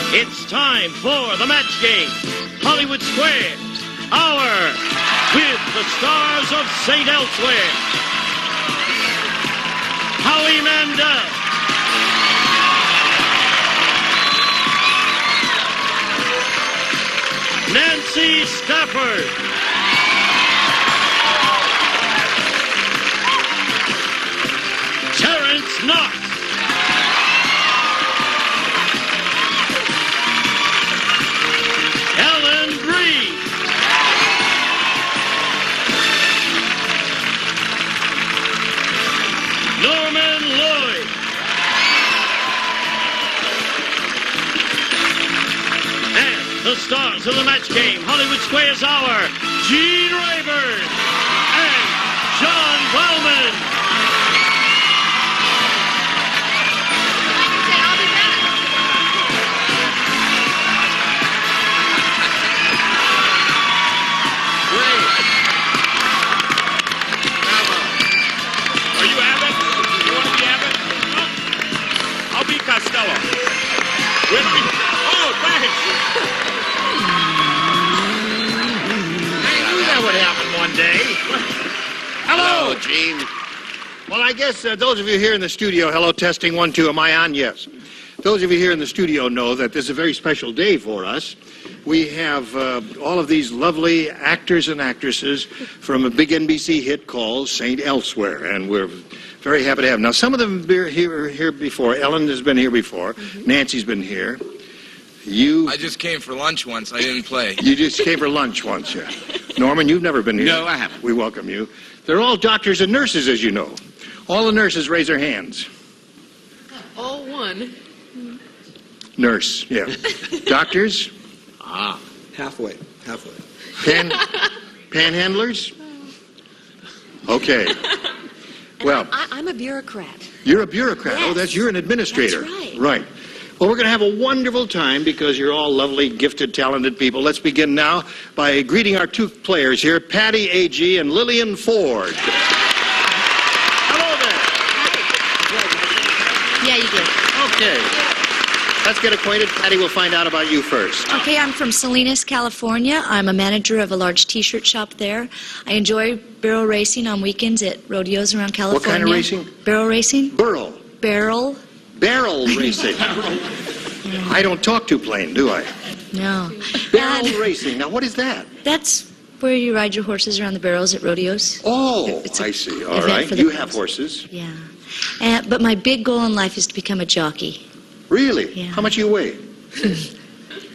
It's time for the match game. Hollywood Square, Hour, with the stars of St. Elsewhere. Howie Mandel. Nancy Stafford. Terrence Knox. Ellen Bree. Norman Lloyd. And the stars of the match game, Hollywood Square's Hour, Gene Rayburn and John Wellman. Costello. With me. Oh, thanks. I knew that would happen one day. Hello, Gene. Well, I guess those of you here in the studio, hello, testing 1, 2, am I on? Yes. Those of you here in the studio know that this is a very special day for us. We have all of these lovely actors and actresses from a big NBC hit called St. Elsewhere, and we're very happy to have them. Now, some of them have been here before. Ellen has been here before. Nancy's been here. You... I just came for lunch once. I didn't play. You just came for lunch once, yeah. Norman, you've never been here. No, I haven't. We welcome you. They're all doctors and nurses, as you know. All the nurses raise their hands. All one. Nurse, yeah. Doctors? Halfway. Panhandlers? Okay. Well, I'm a bureaucrat. you're a bureaucrat. Yes. Oh, you're an administrator. That's right. Right. Well, we're going to have a wonderful time because you're all lovely, gifted, talented people. Let's begin now by greeting our two players here, Patty A.G. and Lillian Ford. Hello there. Yeah, you did. Okay. Let's get acquainted. Patty, we'll find out about you first. Okay, I'm from Salinas, California. I'm a manager of a large T-shirt shop there. I enjoy barrel racing on weekends at rodeos around California. What kind of racing? Barrel racing. Burl. Barrel. Barrel racing. I don't talk too plain, do I? No. Barrel racing. Now, what is that? That's where you ride your horses around the barrels at rodeos. Oh, It's a I see. All event right. for the You girls. have horses. Yeah. But my big goal in life is to become a jockey. Really? Yeah. How much do you weigh?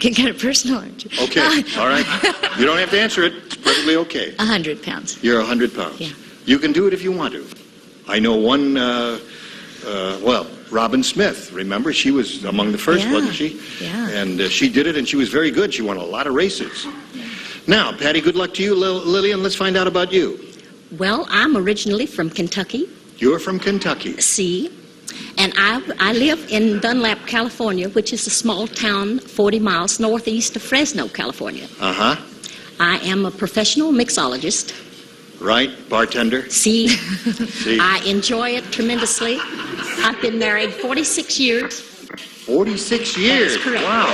Get kind of personal, aren't you? Okay. All right. You don't have to answer it. It's perfectly okay. 100 pounds. You're 100 pounds. Yeah. You can do it if you want to. I know one, Robin Smith. Remember? She was among the first, Yeah. wasn't she? Yeah. And she did it, and she was very good. She won a lot of races. Now, Patty, good luck to you. Lillian, let's find out about you. Well, I'm originally from Kentucky, You're from Kentucky. and I live in Dunlap, California, which is a small town 40 miles northeast of Fresno, California. Uh-huh. I am a professional mixologist. Right? Bartender? See, See? I enjoy it tremendously. I've been married 46 years. 46 years. That's correct. Wow.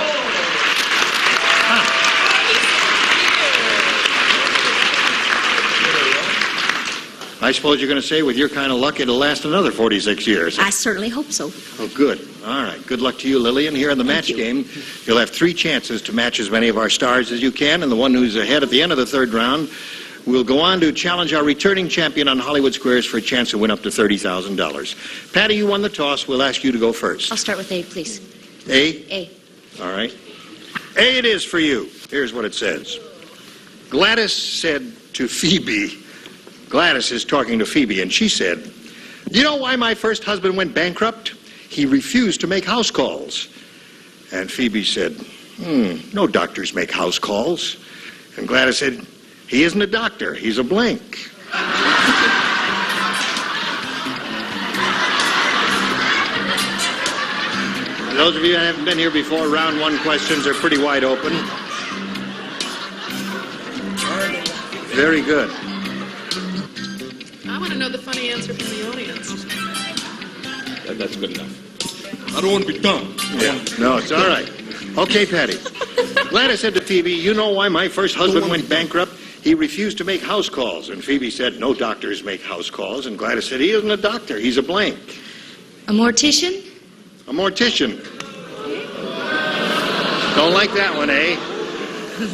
I suppose you're going to say, with your kind of luck, it'll last another 46 years. I certainly hope so. Oh, good. All right. Good luck to you, Lillian. Here in the match game, you'll have 3 chances to match as many of our stars as you can, and the one who's ahead at the end of the third round will go on to challenge our returning champion on Hollywood Squares for a chance to win up to $30,000. Patty, you won the toss. We'll ask you to go first. I'll start with A, please. A? A. All right. A it is for you. Here's what it says. Gladys said to Phoebe, Gladys is talking to Phoebe, and she said, "You know why my first husband went bankrupt? He refused to make house calls." And Phoebe said, "No doctors make house calls." And Gladys said, "He isn't a doctor, he's a blank." Those of you that haven't been here before, round 1 questions are pretty wide open. Very good. I want to know the funny answer from the audience. That's good enough. I don't want to be dumb. Yeah. No, it's all right. Okay, Patty. Gladys said to Phoebe, you know why my first husband went bankrupt? He refused to make house calls. And Phoebe said, no doctors make house calls. And Gladys said, he isn't a doctor, he's a blank. A mortician? A mortician. Don't like that one, eh?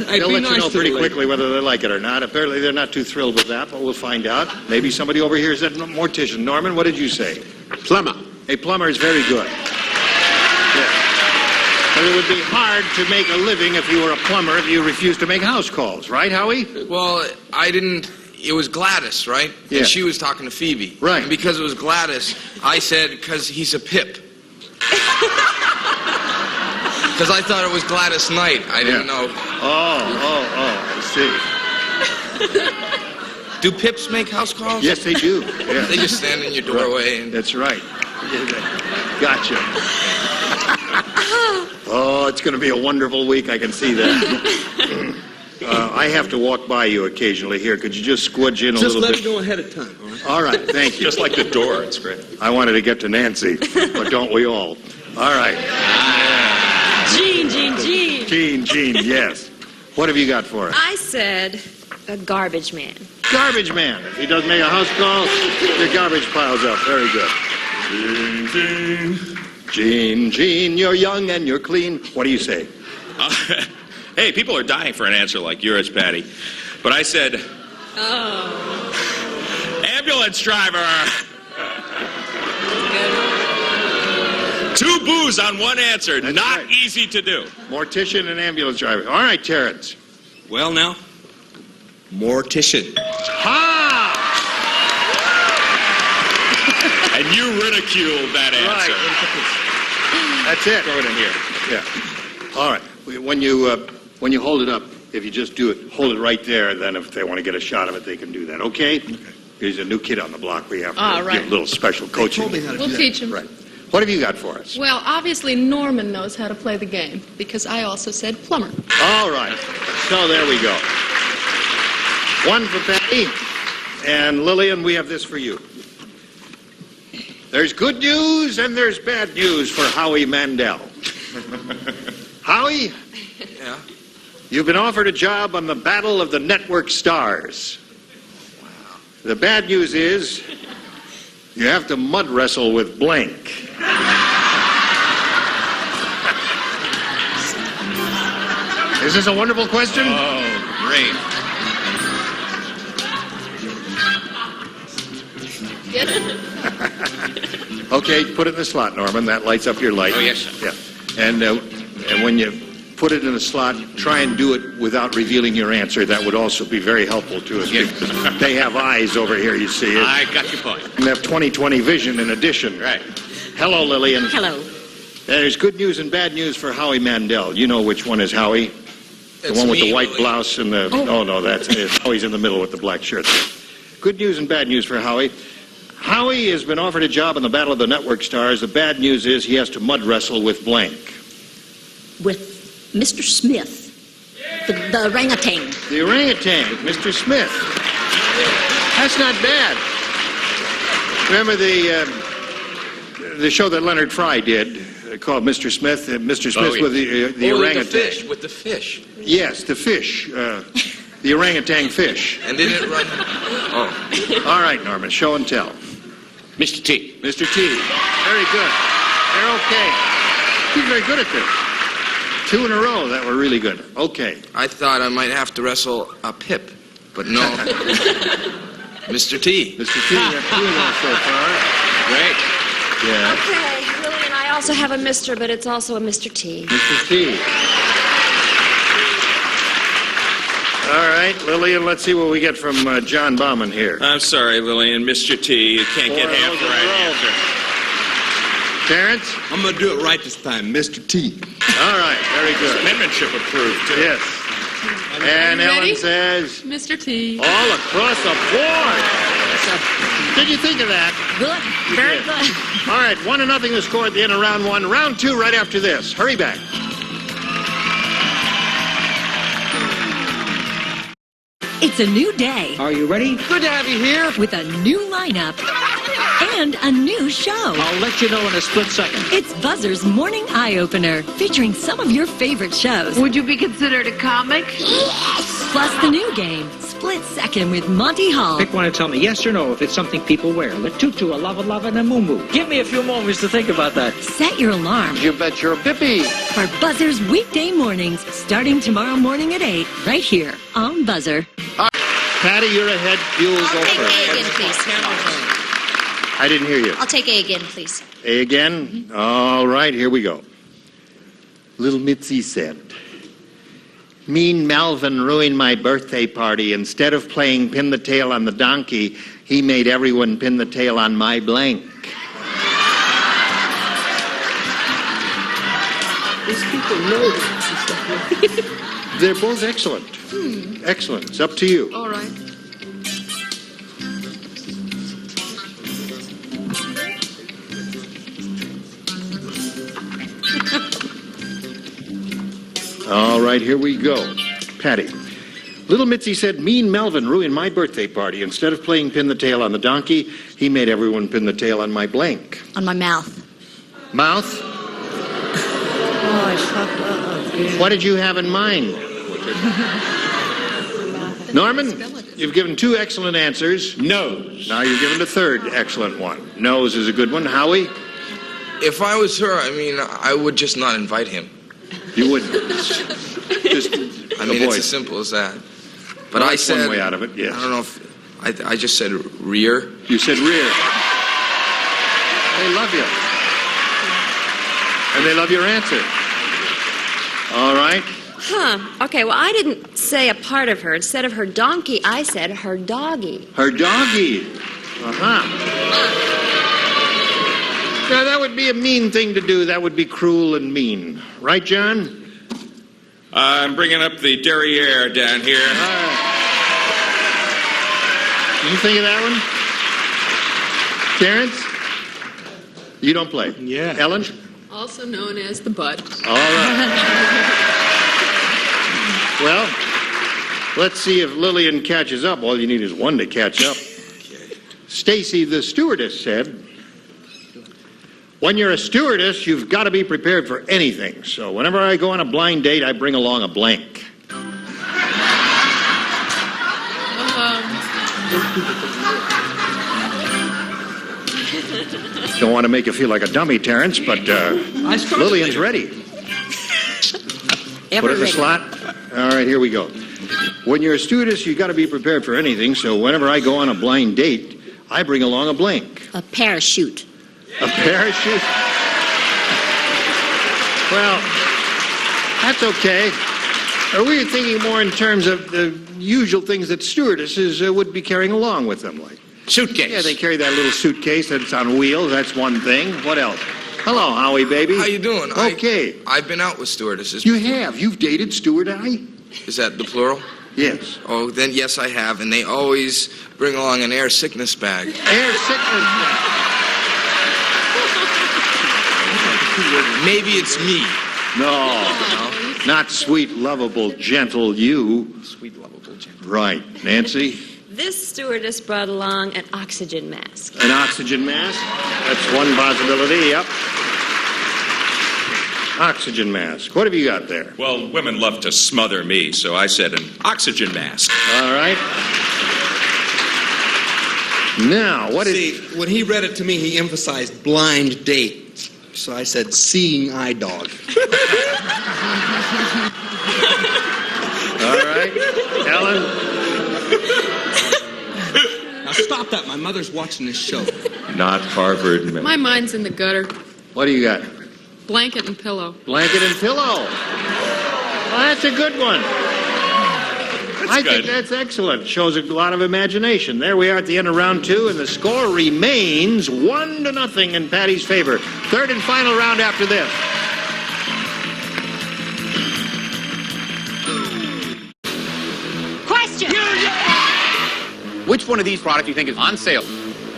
They'll let you know pretty quickly whether they like it or not. Apparently they're not too thrilled with that, but we'll find out. Maybe somebody over here said mortician. Norman, what did you say? Plumber. A plumber is very good. Yeah. But it would be hard to make a living if you were a plumber if you refused to make house calls, right, Howie? Well, I didn't. It was Gladys, right? Yeah. And she was talking to Phoebe. Right. And because it was Gladys, I said, because he's a pip. Because I thought it was Gladys Knight. I didn't know. I see. Do pips make house calls? Yes, they do. Yeah. They just stand in your doorway and... That's right. Gotcha. Oh, it's going to be a wonderful week. I can see that. I have to walk by you occasionally here. Could you just squidge in a little bit? Just let me go ahead of time, all right? All right, thank you. Just like the door. It's great. I wanted to get to Nancy, but don't we all? All right. Gene, yes. What have you got for us? I said a garbage man. Garbage man. If he doesn't make a house call, your garbage piles up. Very good. Gene, you're young and you're clean. What do you say? Hey, people are dying for an answer like yours, Patty. But I said, ambulance driver. Two boos on one answer. That's Not right. easy to do. Mortician and ambulance driver. All right, Terrence. Well, now, mortician. Ha! And you ridiculed that answer. That's it. Throw it in here. Yeah. All right. When you hold it up, if you just do it, hold it right there, then if they want to get a shot of it, they can do that. Okay? Here's a new kid on the block. We have to give a little special coaching. We'll teach him. Right. What have you got for us? Well, obviously Norman knows how to play the game because I also said plumber. All right. So there we go. One for Patty. And Lillian, we have this for you. There's good news and there's bad news for Howie Mandel. Howie? Yeah? You've been offered a job on the Battle of the Network Stars. Wow. The bad news is you have to mud wrestle with blank. Is this a wonderful question? Oh, great. Get it? Okay, put it in the slot, Norman. That lights up your light. Oh, yes, sir. Yeah. And when you put it in the slot, try and do it without revealing your answer. That would also be very helpful to us. Yes. Because they have eyes over here, you see. I got your point. And they have 20/20 vision in addition. Right. Hello, Lillian. Hello. There's good news and bad news for Howie Mandel. You know which one is Howie? The That's one with me, the white Lily. blouse and the... Oh, no, that's it. Howie's in the middle with the black shirt. Good news and bad news for Howie. Howie has been offered a job on the Battle of the Network Stars. The bad news is he has to mud wrestle with blank. With Mr. Smith, the orangutan. The orangutan, Mr. Smith. That's not bad. Remember the show that Leonard Fry did called Mr. Smith? Mr. Smith with the orangutan. With the fish. Yes, the fish. The orangutan fish. And did it run? Oh. All right, Norman, show and tell. Mr. T. Mr. T. Very good. They're okay. He's very good at this. 2 in a row that were really good. Okay. I thought I might have to wrestle a pip, but no. Mr. T. Mr. T, that's 2 in a row so far. Great. Yeah. Okay, Lillian, I also have a Mr., but it's also a Mr. T. Mr. T. All right, Lillian, let's see what we get from John Bauman here. I'm sorry, Lillian. Mr. T. You can't get 4 half in a the right row. answer. Terrence? I'm going to do it right this time, Mr. T. All right, very good. Penmanship approved, too. Yes. And you ready? Ellen says, Mr. T. all across the board. Did you think of that? Good. Very good. All right, 1-0 the score at the end of round 1. Round 2 right after this. Hurry back. It's a new day Are you ready? with a new lineup and a new show. I'll let you know in a split second. It's Buzzer's Morning Eye Opener, featuring some of your favorite shows. Would you be considered a comic? Yes! Plus the new game, Split Second with Monty Hall. Pick one and tell me yes or no if it's something people wear. A tutu, a lava, and a moo-moo. Give me a few moments to think about that. Set your alarm You bet your bippy. for Buzzer's weekday mornings, starting tomorrow morning at 8, right here on Buzzer. Patty, you're ahead. You'll I'll go take first. A again, please. I didn't hear you. I'll take A again, please. A again? All right, here we go. Little Mitzi said, Mean Melvin ruined my birthday party. Instead of playing pin the tail on the donkey, he made everyone pin the tail on my blank. These people know this. They're both excellent. Excellent. It's up to you. All right. All right, here we go. Patty. Little Mitzi said, Mean Melvin ruined my birthday party. Instead of playing pin the tail on the donkey, he made everyone pin the tail on my blank. On my mouth. Mouth? Oh, I fucked up. What did you have in mind? Norman, you've given two excellent answers. Nose. Now you've given the third excellent one. Nose is a good one. Howie? If I was her, I would just not invite him. You wouldn't. Just I mean, avoid. it's as simple as that. But Well, I that's said, one way out of it, yes. I don't know if, I just said rear. You said rear. They love you. And they love your answer. All right. Huh. Okay, well, I didn't say a part of her. Instead of her donkey, I said her doggy. Her doggy. Uh-huh. Now, that would be a mean thing to do. That would be cruel and mean. Right, John? I'm bringing up the derriere down here. Did you think of that one? Terrence? You don't play? Yeah. Ellen? Also known as the butt. All right. Well, let's see if Lillian catches up. All you need is one to catch up. Stacy, the stewardess, said, when you're a stewardess, you've got to be prepared for anything. So whenever I go on a blind date, I bring along a blank. Don't want to make you feel like a dummy, Terrence, but Lillian's ready. Put it in the slot. All right, here we go. When you're a stewardess, you've got to be prepared for anything. So whenever I go on a blind date, I bring along a blank. A parachute. A parachute? Well, that's okay. We were thinking more in terms of the usual things that stewardesses would be carrying along with them, like. Suitcase. Yeah, they carry that little suitcase that's on wheels. That's one thing. What else? Hello, Howie, baby. How you doing? Okay. I've been out with stewardesses. You have. You've dated Steward I? Is that the plural? Yes. Oh, then yes, I have. And they always bring along an air sickness bag. Air sickness. Maybe it's me. No. Not sweet, lovable, gentle you. Sweet, lovable, gentle. Right. Nancy? This stewardess brought along an oxygen mask. An oxygen mask? That's one possibility, yep. Oxygen mask. What have you got there? Well, women love to smother me, so I said an oxygen mask. All right. Now, what is... See, when he read it to me, he emphasized blind date. So I said, seeing eye dog. All right. Ellen? Now stop that. My mother's watching this show. Not Harvard. My mind's in the gutter. What do you got? Blanket and pillow. Blanket and pillow. Well, that's a good one. I think that's excellent. Shows a lot of imagination. There we are at the end of round two, and the score remains 1-0 in Patty's favor. Third and final round after this. Question! Which one of these products do you think is on sale?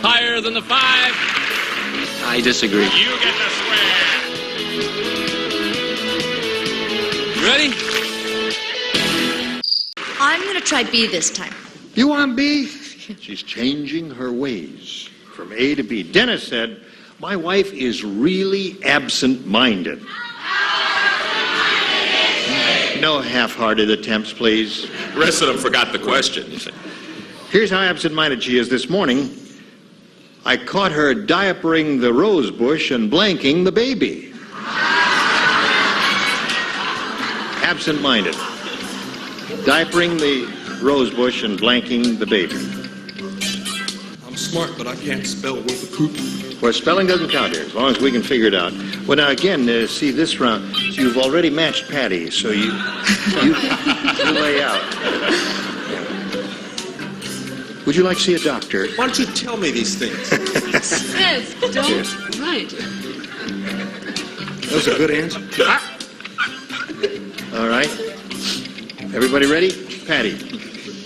Higher than the 5. I disagree. You get the square. You ready? I'm going to try B this time. You want B? She's changing her ways. from A to B. Dennis said, my wife is really absent-minded. No half-hearted attempts, please. The rest of them forgot the question. You see. Here's how absent-minded she is this morning. I caught her diapering the rose bush and blanking the baby. Absent-minded. Diapering the rose bush and blanking the baby. I'm smart, but I can't spell worth a poop. Well, spelling doesn't count here, as long as we can figure it out. Well, now, again, see, this round, you've already matched Patty, so you lay out. Would you like to see a doctor? Why don't you tell me these things? It says, don't write. That was a good answer. All right. Everybody ready? Patty.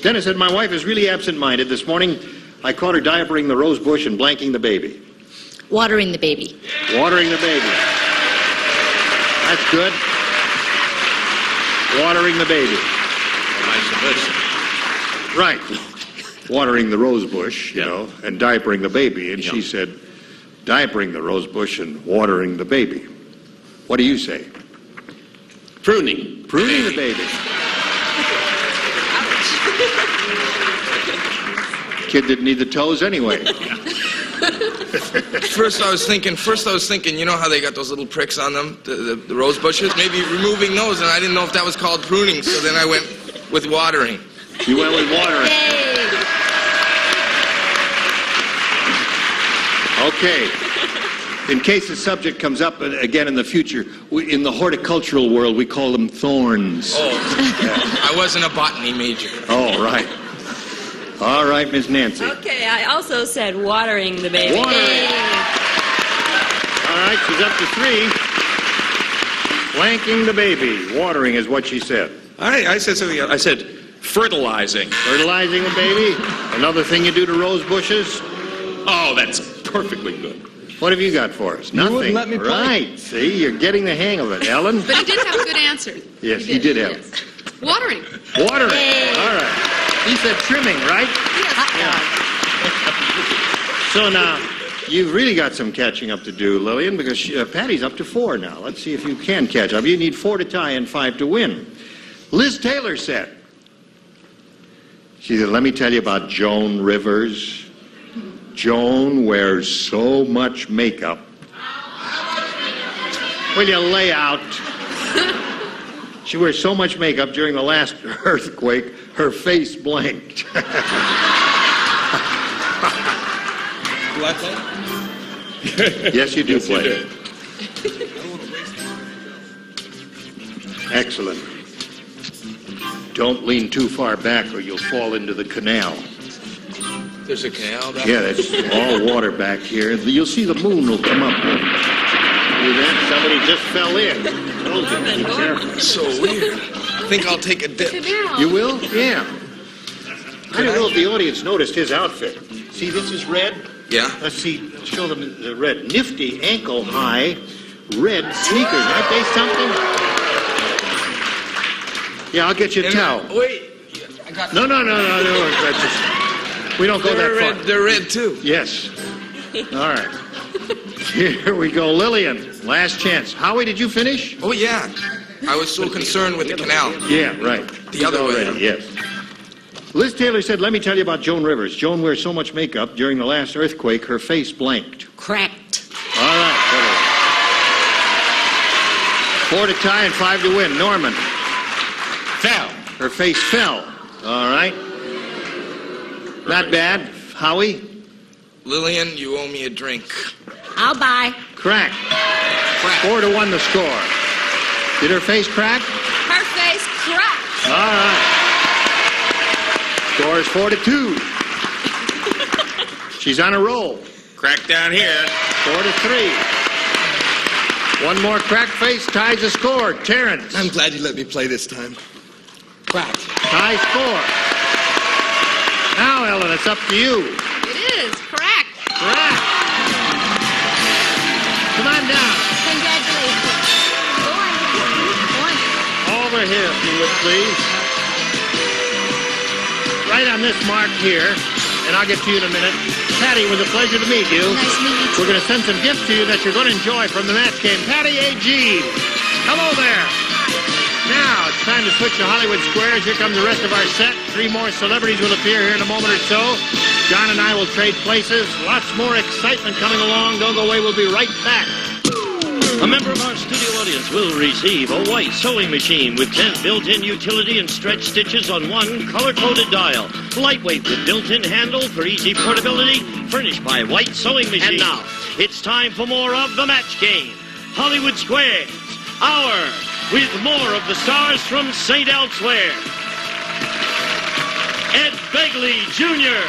Dennis said, my wife is really absent-minded. This morning, I caught her diapering the rose bush and blanking the baby. Watering the baby. Watering the baby. That's good. Watering the baby. Right. Watering the rose bush, you know, and diapering the baby. And she said, diapering the rose bush and watering the baby. What do you say? Pruning. Pruning the baby. Kid didn't need the toes anyway. First I was thinking, you know how they got those little pricks on them, the rose bushes? Maybe removing those, and I didn't know if that was called pruning, so then I went with watering. You went with watering. Okay. In case the subject comes up again in the future, in the horticultural world, we call them thorns. Oh, I wasn't a botany major. Oh, right. All right, Miss Nancy. Okay, I also said watering the baby. Watering. All right, she's up to 3. Blanking the baby. Watering is what she said. I said something else. I said fertilizing. Fertilizing the baby. Another thing you do to rose bushes. Oh, that's perfectly good. What have you got for us? Nothing. You wouldn't let me play. Right. See, you're getting the hang of it. Ellen? But he did have a good answer. Yes, he did have it. Yes. Watering. Watering. All right. He said trimming, right? Yes. So now, you've really got some catching up to do, Lillian, because Patty's up to 4 now. Let's see if you can catch up. You need 4 to tie and 5 to win. Liz Taylor said, she said, let me tell you about Joan Rivers. Joan wears so much makeup. Will you lay out? She wears so much makeup during the last earthquake, her face blanked. Do I play? Yes, you do play. Excellent. Don't lean too far back or you'll fall into the canal. There's a canal down Yeah, that's all water back here. You'll see the moon will come up. Somebody just fell in. Told you, be careful. So weird. I think I'll take a dip. You will? Yeah. I don't know if the audience noticed his outfit. See, this is red. Yeah? Let's see. Show them the red. Nifty ankle-high red sneakers. Aren't they something? Yeah, I'll get you a towel. Wait. I got No. We don't go that far. They're red, too. Yes. All right. Here we go. Lillian, last chance. Howie, did you finish? Oh, yeah. I was so concerned with the canal. Yeah, right. The other way. Already, yes. Liz Taylor said, let me tell you about Joan Rivers. Joan wears so much makeup during the last earthquake, her face blanked. Cracked. All right. 4 to tie and 5 to win. Norman. Fell. Her face fell. All right. Not bad. Howie? Lillian, you owe me a drink. I'll buy. Crack. 4 to 1 the score. Did her face crack? Her face cracked. All right. Score is 4 to 2. She's on a roll. Crack down here. 4 to 3. One more crack face ties the score. Terrence. I'm glad you let me play this time. Crack. Tie score. Now, Ellen, it's up to you. It is. Crack. Crack. Come on down. Congratulations. Over here, if you would, please. Right on this mark here. and I'll get to you in a minute. Patty, it was a pleasure to meet you. Nice to meet you, too. We're going to send some gifts to you that you're going to enjoy from the match game. Patty A.G. Hello there. Now, it's time to switch to Hollywood Squares. Here comes the rest of our set. 3 more celebrities will appear here in a moment or so. John and I will trade places. Lots more excitement coming along. Don't go away. We'll be right back. A member of our studio audience will receive a white sewing machine with 10 built-in utility and stretch stitches on one color-coded dial. Lightweight with built-in handle for easy portability, furnished by White Sewing Machine. And now, it's time for more of the match game. Hollywood Squares, Hour, with more of the stars from St. Elsewhere. Ed Begley Jr.,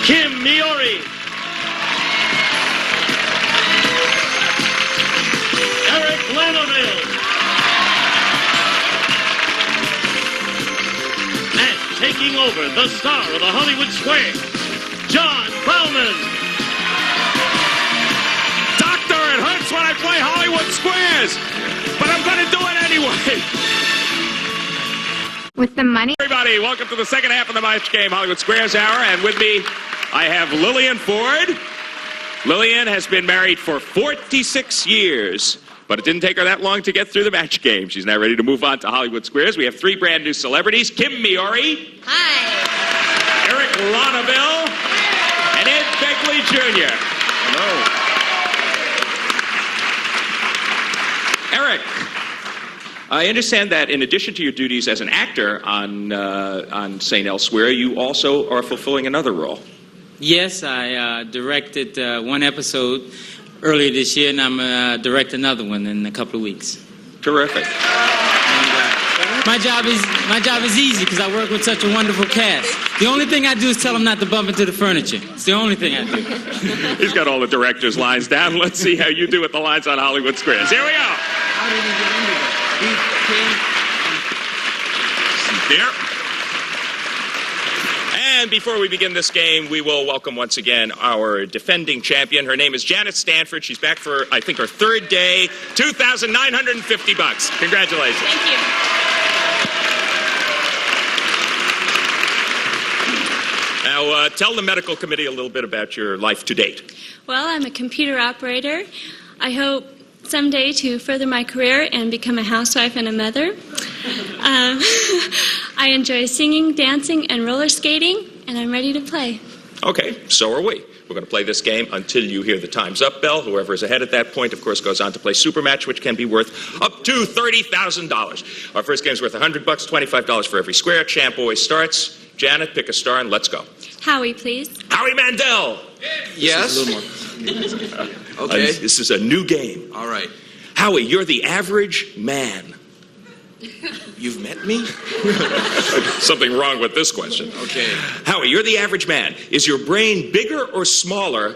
Kim Miori, Eric Lanaville, and taking over the star of the Hollywood Squares, John Bowman. Doctor, it hurts when I play Hollywood Squares, but I'm going to do it anyway. With the money? Everybody, welcome to the second half of the match game, Hollywood Squares Hour, and with me, I have Lillian Ford. Lillian has been married for 46 years, but it didn't take her that long to get through the match game. She's now ready to move on to Hollywood Squares. We have 3 brand new celebrities, Kim Miori. Hi. Eric Lanaville. And Ed Begley Jr. Hello. Eric, I understand that in addition to your duties as an actor on St. Elsewhere, you also are fulfilling another role. Yes, I directed one episode earlier this year, and I'm direct another one in a couple of weeks. Terrific. And, my job is easy because I work with such a wonderful cast. The only thing I do is tell them not to bump into the furniture. It's the only thing I do. He's got all the director's lines down. Let's see how you do with the lines on Hollywood Squares. Here we go. How did he get into that? Here. And before we begin this game, we will welcome once again our defending champion. Her name is Janet Stanford. She's back for, I think, her 3rd day. $2,950. Congratulations. Thank you. Now, tell the medical committee a little bit about your life to date. Well, I'm a computer operator. I hope someday to further my career and become a housewife and a mother. I enjoy singing, dancing, and roller skating, and I'm ready to play. Okay, so are we. We're going to play this game until you hear the time's up bell. Whoever is ahead at that point, of course, goes on to play Supermatch, which can be worth up to $30,000. Our first game is worth $100, $25 for every square. Champ always starts. Janet, pick a star and let's go. Howie, please. Howie Mandel. Yes? This is a little more. Okay. This is a new game. All right. Howie, you're the average man. You've met me? Something wrong with this question. Okay. Howie, you're the average man. Is your brain bigger or smaller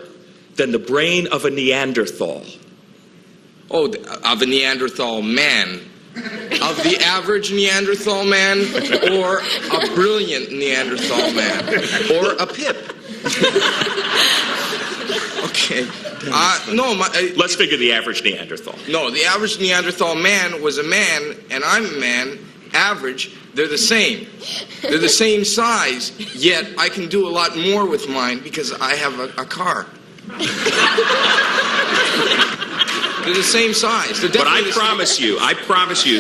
than the brain of a Neanderthal? Oh, of a Neanderthal man. Of the average Neanderthal man, or a brilliant Neanderthal man, or a pip. Okay. No, let's figure the average Neanderthal. No, the average Neanderthal man was a man, and I'm a man. Average, they're the same. They're the same size, yet I can do a lot more with mine because I have a car. They're the same size. But I promise you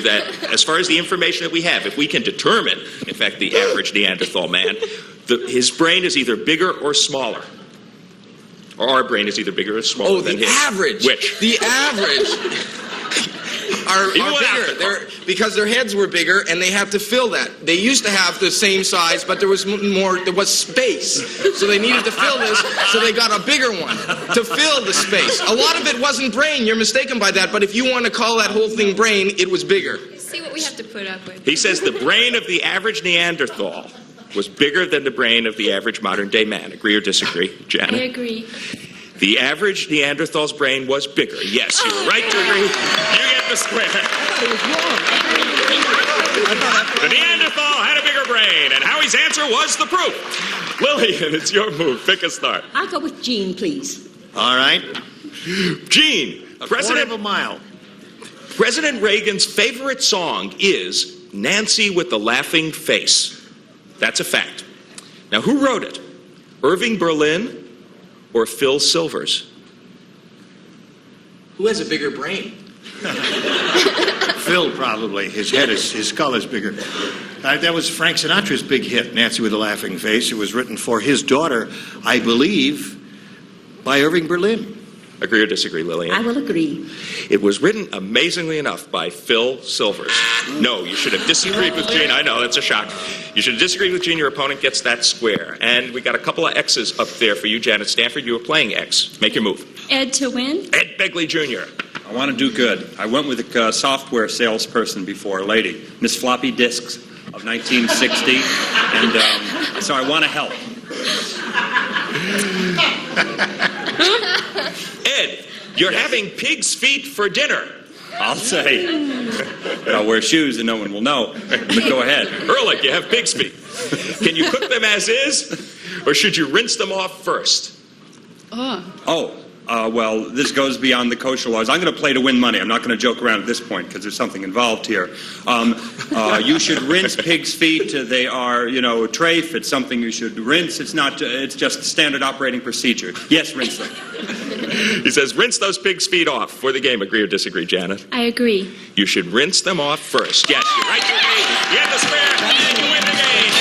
that as far as the information that we have, if we can determine, in fact, the average Neanderthal man, his brain is either bigger or smaller. Or our brain is either bigger or smaller than his. Oh, the average. Which? The average are bigger. Because their heads were bigger, and they had to fill that. They used to have the same size, but there was space. So they needed to fill this, so they got a bigger one to fill the space. A lot of it wasn't brain. You're mistaken by that. But if you want to call that whole thing brain, it was bigger. See what we have to put up with. He says the brain of the average Neanderthal was bigger than the brain of the average modern-day man. Agree or disagree, Janet? I agree. The average Neanderthal's brain was bigger. Yes, you were right to agree. You get the square. The Neanderthal had a bigger brain, and Howie's answer was the proof. Lillian, it's your move. Pick a star. I'll go with Gene, please. All right. Gene, quarter of a mile. President Reagan's favorite song is Nancy with the Laughing Face. That's a fact. Now, who wrote it? Irving Berlin or Phil Silvers? Who has a bigger brain? Phil, probably. His skull is bigger. That was Frank Sinatra's big hit, Nancy with a Laughing Face. It was written for his daughter, I believe, by Irving Berlin. Agree or disagree, Lillian? I will agree. It was written, amazingly enough, by Phil Silvers. No, you should have disagreed with Gene. I know, that's a shock. You should have disagreed with Gene. Your opponent gets that square. And we got a couple of X's up there for you, Janet Stanford. You were playing X. Make your move. Ed to win. Ed Begley Jr. I want to do good. I went with a software salesperson before, a lady, Miss Floppy Disks of 1960, and so I want to help. Ed, you're having pig's feet for dinner. I'll say. I'll wear shoes and no one will know, but go ahead. Ehrlich, you have pig's feet. Can you cook them as is, or should you rinse them off first? Well, this goes beyond the kosher laws. I'm going to play to win money. I'm not going to joke around at this point because there's something involved here. You should rinse pig's feet. They are, treif. It's something you should rinse. It's not. It's just standard operating procedure. Yes, rinse them. He says, rinse those pig's feet off for the game. Agree or disagree, Janet? I agree. You should rinse them off first. Yes, you're right. You have the square, and you win the game.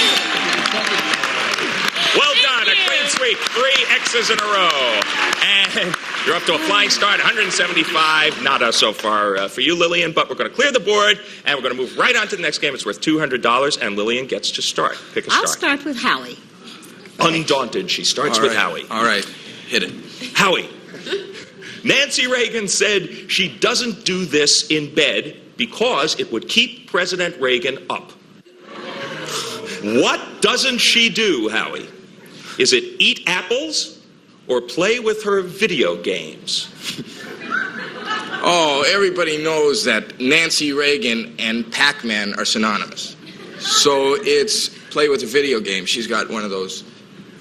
Well done. A clean sweep. 3 X's in a row. And you're up to a flying start, 175. Not so far for you, Lillian, but we're going to clear the board, and we're going to move right on to the next game. It's worth $200, and Lillian gets to start. Pick a star. I'll start with Howie. Undaunted, she starts with Howie. All right, hit it. Howie. Nancy Reagan said she doesn't do this in bed because it would keep President Reagan up. What doesn't she do, Howie? Is it eat apples or play with her video games? Oh, everybody knows that Nancy Reagan and Pac-Man are synonymous. So it's play with a video game. She's got one of those,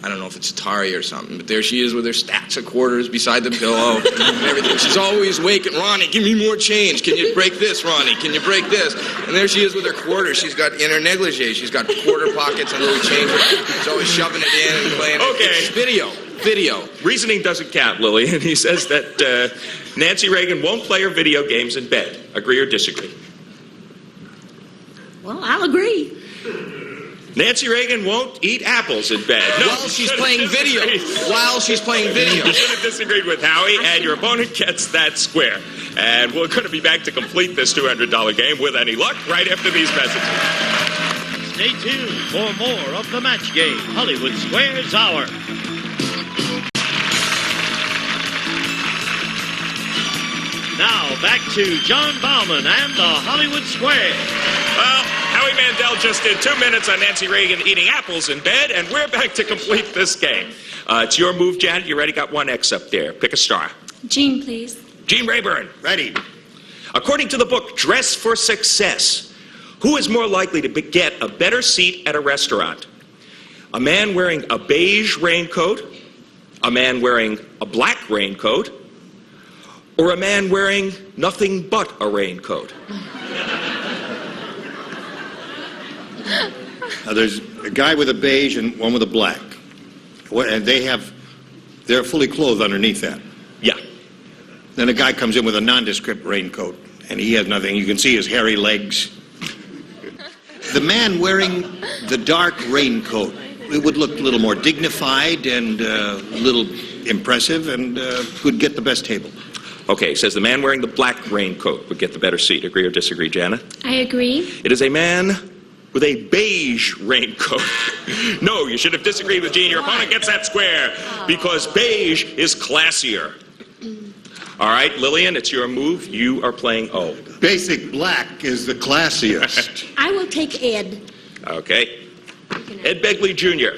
I don't know if it's Atari or something, but there she is with her stacks of quarters beside the pillow and everything. She's always waking, Ronnie, give me more change. Can you break this, Ronnie? Can you break this? And there she is with her quarters. She's got, in her negligee, she's got quarter pockets and little change. She's always shoving it in and playing. Okay. It's video. Reasoning doesn't count, Lily. And he says that Nancy Reagan won't play her video games in bed. Agree or disagree? Well, I'll agree. Nancy Reagan won't eat apples in bed. No, While she's playing video. While she's playing video. You should have disagreed with Howie, and your opponent gets that square. And we're going to be back to complete this $200 game with any luck right after these messages. Stay tuned for more of the match game, Hollywood Squares Hour. Now, back to John Bauman and the Hollywood Square. Well, Howie Mandel just did 2 minutes on Nancy Reagan eating apples in bed, and we're back to complete this game. It's your move, Janet. You already got 1 X up there. Pick a star. Gene, please. Gene Rayburn. Ready. According to the book Dress for Success, who is more likely to get a better seat at a restaurant? A man wearing a beige raincoat, a man wearing a black raincoat, or a man wearing nothing but a raincoat? There's a guy with a beige and one with a black. And they're fully clothed underneath that. Yeah. Then a guy comes in with a nondescript raincoat, and he has nothing. You can see his hairy legs. The man wearing the dark raincoat, it would look a little more dignified and a little impressive and would get the best table. Okay, says the man wearing the black raincoat would get the better seat. Agree or disagree, Janet? I agree. It is a man with a beige raincoat. No, you should have disagreed with Gene. Your opponent gets that square because beige is classier. All right, Lillian, it's your move. You are playing O. Basic black is the classiest. I will take Ed. Okay. Ed Begley Jr.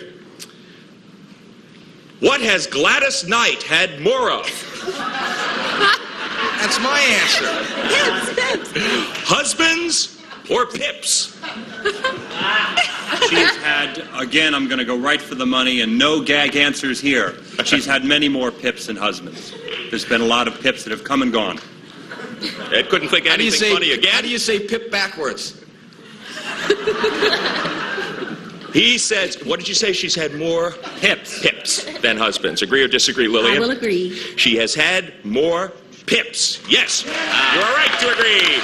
What has Gladys Knight had more of? That's my answer. Husbands or pips? She's had, again, I'm going to go right for the money, and no gag answers here. She's had many more pips than husbands. There's been a lot of pips that have come and gone. Ed couldn't think of anything funny again. How do you say pip backwards? He says, what did you say? She's had more pips than husbands. Agree or disagree, Lillian? I will agree. She has had more pips. Yes, you are right to agree.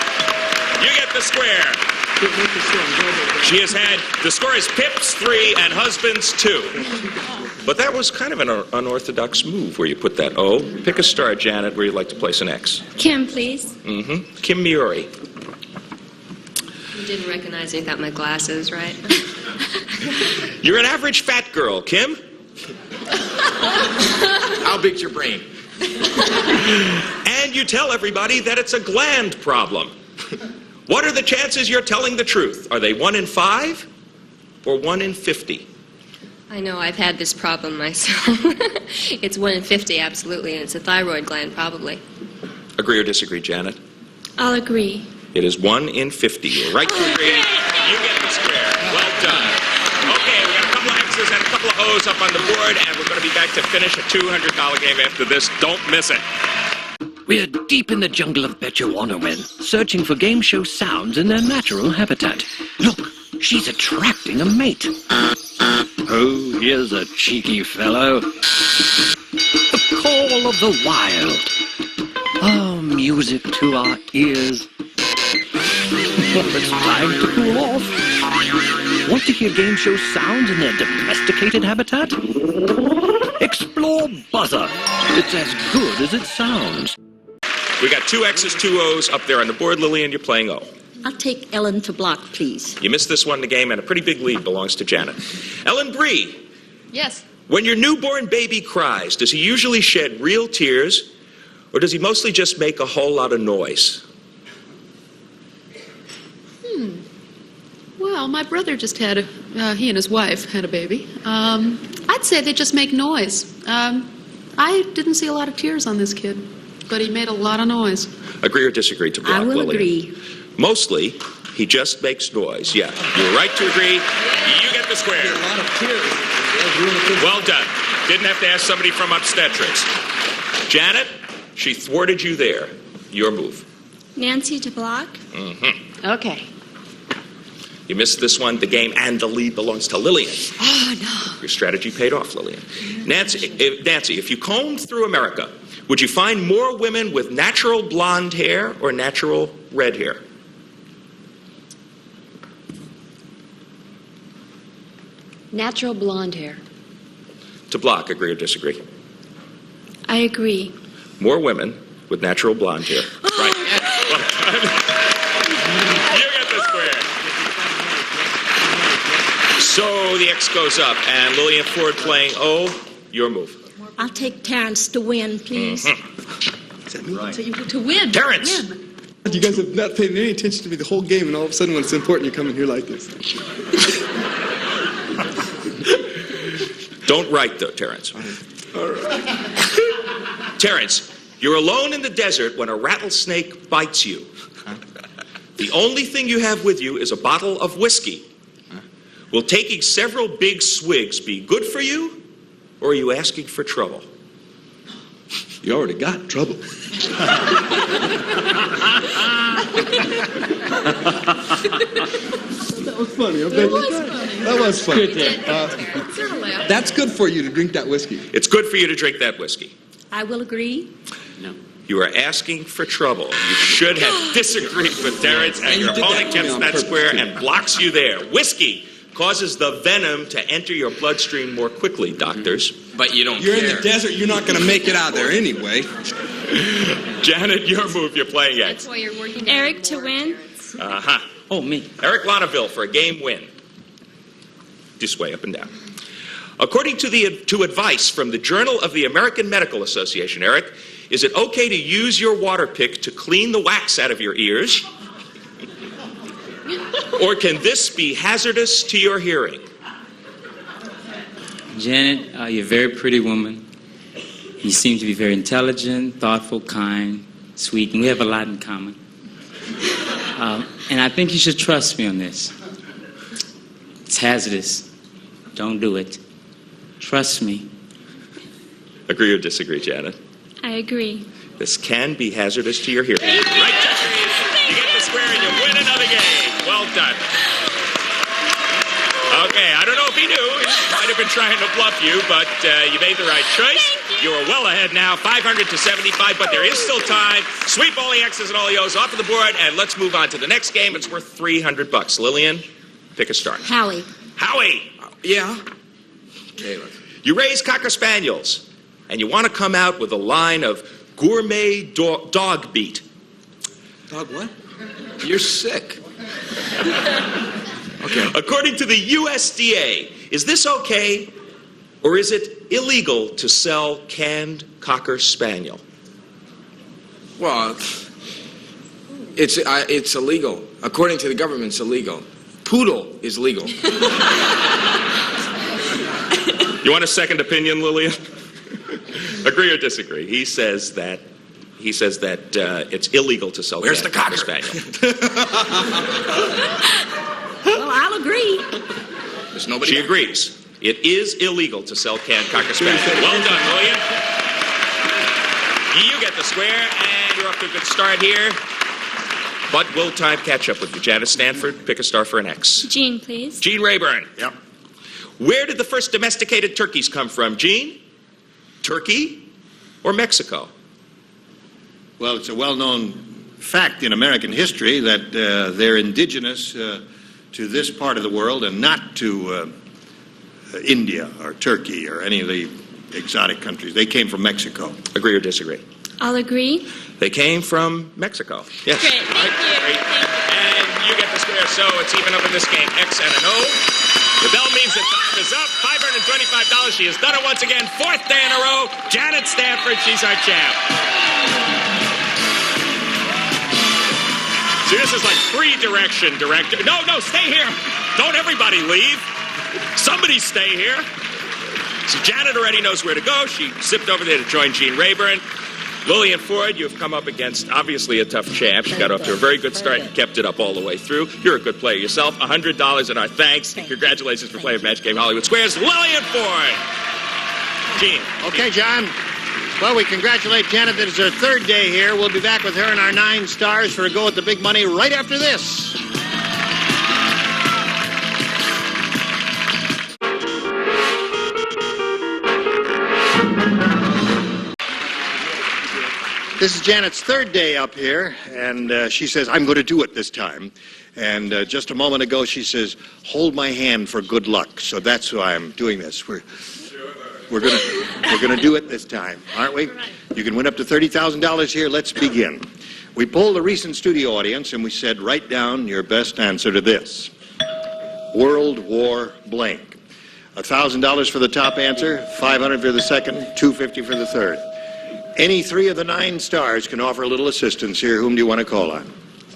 You get the square. She has had, the score is pips 3 and husbands 2. But that was kind of an unorthodox move where you put that O. Pick a star, Janet, where you'd like to place an X. Kim, please. Kim Muri. You didn't recognize me without my glasses, right? You're an average fat girl, Kim. How big's your brain? And you tell everybody that it's a gland problem. What are the chances you're telling the truth? Are they 1 in 5 or 1 in 50? I know, I've had this problem myself. It's 1 in 50, absolutely, and it's a thyroid gland, probably. Agree or disagree, Janet? I'll agree. It is 1 in 50. You're right to agree. You get the square. Well done. Okay, we got a couple of X's and a couple of O's up on the board, and we're going to be back to finish a $200 game after this. Don't miss it. We're deep in the jungle of Betchawana men, searching for game show sounds in their natural habitat. Look, she's attracting a mate. Oh, here's a cheeky fellow. The call of the wild. Oh, music to our ears. It's time to cool off. Want to hear game show sounds in their domesticated habitat? Explore Buzzer. It's as good as it sounds. We got 2 X's, 2 O's up there on the board. Lillian, you're playing O. I'll take Ellen to block, please. You missed this one in the game, and a pretty big lead belongs to Janet. Ellen Bree, Yes. when your newborn baby cries, does he usually shed real tears, or does he mostly just make a whole lot of noise? Well, my brother just had he and his wife had a baby. I'd say they just make noise. I didn't see a lot of tears on this kid, but he made a lot of noise. Agree or disagree to block, I will Lillian? agree. Mostly, he just makes noise. Yeah, you're right to agree. You get the square. A lot of tears. Well done. Didn't have to ask somebody from obstetrics. Janet, she thwarted you there. Your move. Nancy to block. Okay. You missed this one. The game and the lead belongs to Lillian. Oh, no. Your strategy paid off, Lillian. Nancy, if you combed through America, would you find more women with natural blonde hair or natural red hair? Natural blonde hair. To block, agree or disagree? I agree. More women with natural blonde hair. Right. Well done. You get the square. So the X goes up, and Lillian Ford playing O, your move. I'll take Terrence to win, please. Is that me? So you to win. Terrence. Win. You guys have not paid any attention to me the whole game, and all of a sudden when it's important, you come in here like this. Don't write, though, Terrence. All right. Terrence, you're alone in the desert when a rattlesnake bites you. The only thing you have with you is a bottle of whiskey. Will taking several big swigs be good for you, or are you asking for trouble? You already got trouble. That was funny. That was funny. That's good for you to drink that whiskey. It's good for you to drink that whiskey. I will agree. You are asking for trouble. You should have disagreed with Terrence, and your opponent gets that square and blocks you there. Whiskey causes the venom to enter your bloodstream more quickly, doctors. But you don't You're care. in the desert. You're not going to make it out there anyway. Janet, your move. You're playing X. That's why you're working. Eric to win. Uh-huh. Oh, me. Eric Lonneville for a game win. Just way up and down. According to advice from the Journal of the American Medical Association, Eric, is it okay to use your water pick to clean the wax out of your ears? Or can this be hazardous to your hearing? Janet, you're a very pretty woman. You seem to be very intelligent, thoughtful, kind, sweet, and we have a lot in common. And I think you should trust me on this. It's hazardous. Don't do it. Trust me. Agree or disagree, Janet? I agree. This can be hazardous to your hearing. Right, judges? You get the square and you win another game. Well done. Okay, I don't know if he knew. He might have been trying to bluff you, but you made the right choice. You are well ahead now, 500 to 75, but there is still time. Sweep all the X's and all the O's off of the board, and let's move on to the next game. It's worth $300. Lillian, pick a star. Howie. Howie! Yeah. Okay, You raise Cocker Spaniels, and you want to come out with a line of gourmet dog beat. Dog what? You're sick. Okay. According to the USDA, is this okay, or is it illegal to sell canned Cocker Spaniel? Well, it's illegal. According to the government, it's illegal. Poodle is legal. You want a second opinion, Lillian? Agree or disagree? He says that it's illegal to sell Where's canned the Cocker Spaniel. Well, I'll agree. There's nobody. She agrees. It is illegal to sell canned Cocker Spaniel. Well done, Lillian. You get the square, and you're off to a good start here. But will time catch up with you? Janice Stanford, pick a star for an X. Gene, please. Gene Rayburn. Yep. Where did the first domesticated turkeys come from, Gene? Turkey or Mexico? Well, it's a well-known fact in American history that they're indigenous to this part of the world and not to India or Turkey or any of the exotic countries. They came from Mexico. Agree or disagree? I'll agree. They came from Mexico. Yes. Great, thank you. Great. And you get the square, so it's even up in this game. X and an O. The bell means that time is up. $525. She has done it once again. Fourth day in a row. Janet Stanford, she's our champ. See, this is like three-direction director. No, stay here. Don't everybody leave. Somebody stay here. So Janet already knows where to go. She zipped over there to join Gene Rayburn. Lillian Ford, you've come up against obviously a tough champ. She got off to a very good start and kept it up all the way through. You're a good player yourself. $100 in our thanks. Congratulations for playing Match Game Hollywood Squares. Lillian Ford. Gene. Okay, John. Well, we congratulate Janet. This is her third day here. We'll be back with her and our 9 stars for a go at the big money right after this. This is Janet's third day up here, and she says, I'm going to do it this time. And just a moment ago, she says, hold my hand for good luck. So that's why I'm doing this. We're going to do it this time, aren't we? You can win up to $30,000 here. Let's begin. We polled the recent studio audience, and we said, write down your best answer to this. World War blank. $1,000 for the top answer, $500 for the second, $250 for the third. Any 3 of the 9 stars can offer a little assistance here. Whom do you want to call on?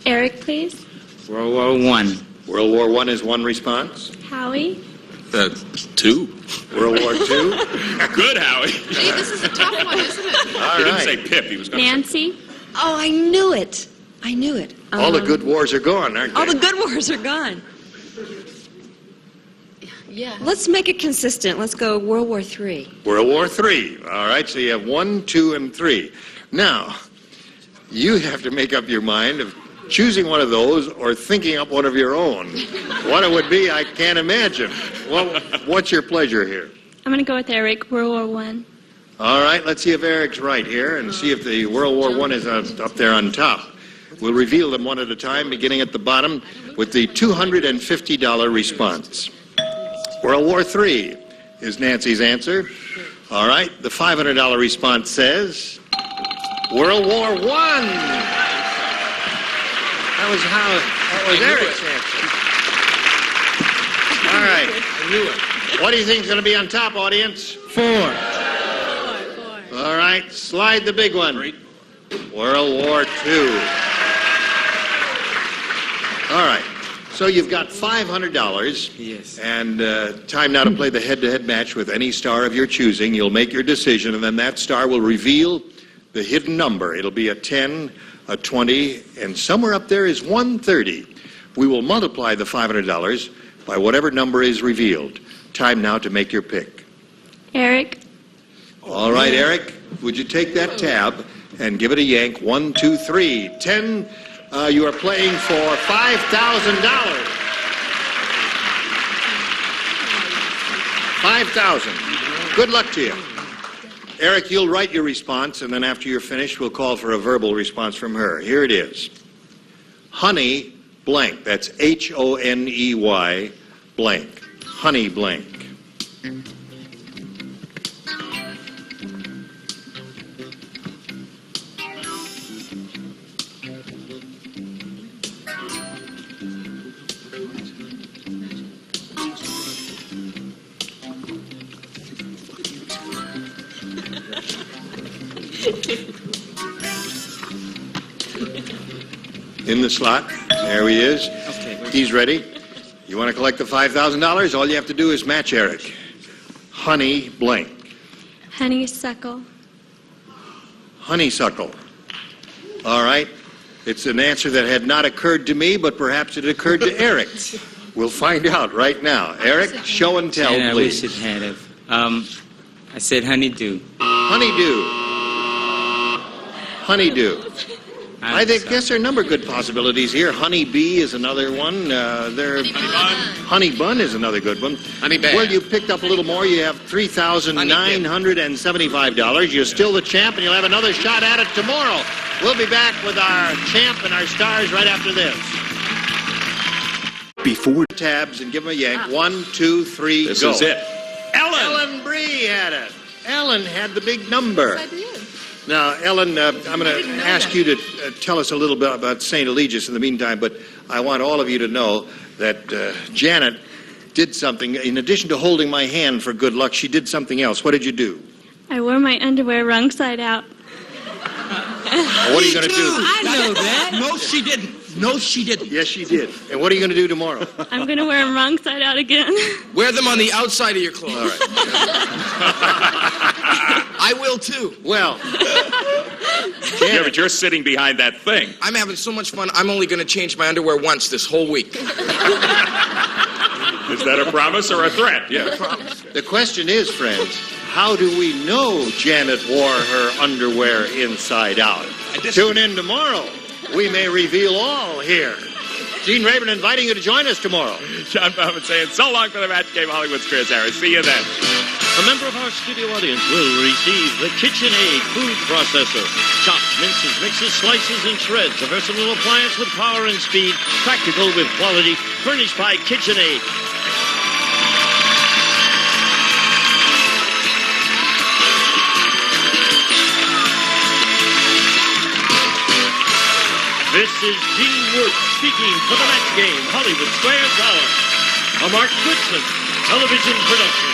Eric, please. World War I. World War I is one response. Howie. 2. World War II. Good, Howie. Gee, this is a tough one, isn't it? All He didn't right. say Pip. He was going to say Nancy. Oh, I knew it. I knew it. All the good wars are gone, aren't they? All the good wars are gone. Yeah. Let's make it consistent. Let's go World War III. World War III. All right, so you have 1, 2, and 3. Now, you have to make up your mind of choosing one of those or thinking up one of your own. What it would be, I can't imagine. Well, what's your pleasure here? I'm going to go with Eric. World War I. All right, let's see if Eric's right here and see if the World War I is up there on top. We'll reveal them one at a time, beginning at the bottom with the $250 response. World War III is Nancy's answer. All right, the $500 response says World War I. That was Eric's answer. All right. I knew it. What do you think is going to be on top, audience? 4. All right, slide the big one. World War II. All right. So you've got $500. Yes. And time now to play the head-to-head match with any star of your choosing. You'll make your decision, and then that star will reveal the hidden number. It'll be a 10, a 20, and somewhere up there is 130. We will multiply the $500 by whatever number is revealed. Time now to make your pick. Eric. All right, Eric, would you take that tab and give it a yank? 1, 2, 3. 10. You are playing for $5,000. 5,000. Good luck to you. Eric, you'll write your response, and then after you're finished, we'll call for a verbal response from her. Here it is. Honey blank. That's Honey blank. Honey blank. In the slot. There he is. Okay. He's ready. You want to collect the $5,000? All you have to do is match Eric. Honey blank. Honeysuckle. Honeysuckle. All right. It's an answer that had not occurred to me, but perhaps it occurred to Eric. We'll find out right now. Eric, show and tell, And I please. wish it had have. I said honeydew. Honeydew. Honeydew. I guess there are a number of good possibilities here. Honeybee is another one. Honey bun is another good one. Honey bear. Well, you picked up a little more. You have $3,975. You're still the champ, and you'll have another shot at it tomorrow. We'll be back with our champ and our stars right after this. Before tabs and give them a yank. 1, 2, 3, This go. is it. Ellen! Ellen Bree had it. Ellen had the big number. Yes, I did. Now, Ellen, I'm going to ask you to tell us a little bit about St. Eligius in the meantime, but I want all of you to know that Janet did something. In addition to holding my hand for good luck, she did something else. What did you do? I wore my underwear wrong side out. What are you going to do? I know that. No, she didn't. No, she didn't. Yes, she did. And what are you going to do tomorrow? I'm going to wear them wrong side out again. Wear them on the outside of your clothes. All right. I will too. Well, Yeah, but you're sitting behind that thing. I'm having so much fun. I'm only going to change my underwear once this whole week. Is that a promise or a threat? Yeah. the question is, friends, how do we know Janet wore her underwear inside out? Tune in tomorrow. We may reveal all here. Gene Rayburn inviting you to join us tomorrow. John Bowman saying so long for the match game. Hollywood's Chris Harris. See you then. A member of our studio audience will receive the KitchenAid food processor. Chops, minces, mixes, slices, and shreds. A versatile appliance with power and speed. Practical with quality. Furnished by KitchenAid. This is Gene Wood speaking for the match game. Hollywood Squares Hour. A Mark Goodson television production.